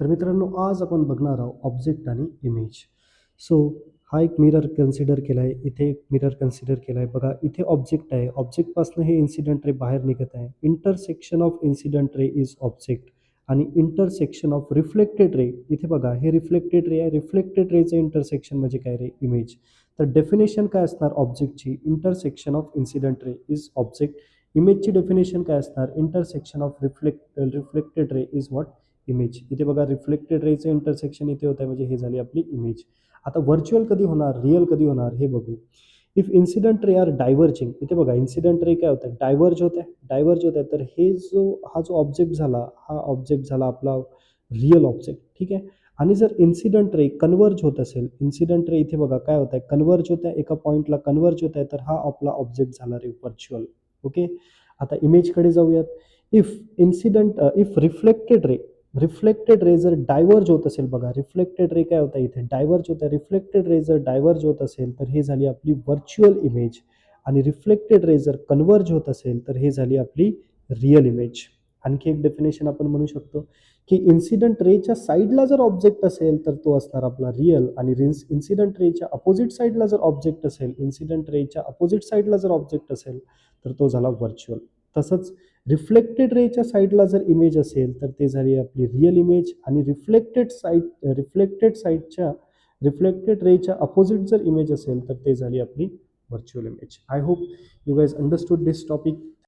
तर मित्रांनो, आज आपण बघणार आहोत ऑब्जेक्ट आणि इमेज. सो हा एक मिरर कन्सिडर केला आहे. इथे एक मिरर कन्सिडर केला आहे. बघा, इथे ऑब्जेक्ट आहे. ऑब्जेक्टपासून हे इन्सिडेंट रे बाहेर निघत आहे. Intersection of incident ray is object आणि इंटरसेक्शन ऑफ रिफ्लेक्टेड रे, इथे बघा हे रिफ्लेक्टेड रे आहे. रिफ्लेक्टेड रेचं इंटरसेक्शन म्हणजे काय रे? इमेज. तर डेफिनेशन काय असणार ऑब्जेक्टची? Intersection of incident ray is object. इमेजची डेफिनेशन काय असणार? Intersection of reflected ray is what? Image. इथे बघा रिफ्लेक्टेड रेचं इंटरसेक्शन इथे होत आहे, म्हणजे हे झाली आपली इमेज. आता व्हर्च्युअल कधी होणार, रिअल कधी होणार हे बघू. If incident ray are diverging, इथे बघा इन्सिडेंट रे काय होतं? डायव्हर्ज होत आहे. डायव्हर्ज होत आहे, तर हा जो ऑब्जेक्ट झाला, हा ऑब्जेक्ट झाला आपला रिअल ऑब्जेक्ट. ठीक आहे. आणि जर इन्सिडेंट रे कन्व्हर्ज होत असेल, इन्सिडेंट रे इथे बघा काय होत आहे? कन्व्हर्ज होत आहे, एका पॉईंटला कन्व्हर्ज होत आहे, तर हा आपला ऑब्जेक्ट झाला रे व्हर्च्युअल. ओके. आता इमेजकडे जाऊयात. इफ रिफ्लेक्टेड रे जर डायव्हर्ज होत असेल, बघा रिफ्लेक्टेड रे काय होतं इथे? डायव्हर्ज होतं. रिफ्लेक्टेड रे जर डायव्हर्ज होत असेल, तर हे झाली आपली व्हर्च्युअल इमेज. आणि रिफ्लेक्टेड रे जर कन्व्हर्ज होत असेल, तर हे झाली आपली रिअल इमेज. आणखी एक डेफिनेशन आपण म्हणू शकतो की इन्सिडेंट रेच्या साईडला जर ऑब्जेक्ट असेल, तर तो असणार आपला रिअल. आणि इन्सिडेंट रेच्या अपोजिट साईडला जर ऑब्जेक्ट असेल, इन्सिडेंट रेच्या अपोजिट साईडला जर ऑब्जेक्ट असेल, तर तो झाला व्हर्च्युअल. तसंच रिफ्लेक्टेड रेच्या साईडला जर इमेज असेल, तर ते झाली आपली रिअल इमेज. आणि रिफ्लेक्टेड रेच्या अपोजिट जर इमेज असेल, तर ते झाली आपली virtual image. I hope you guys understood this topic.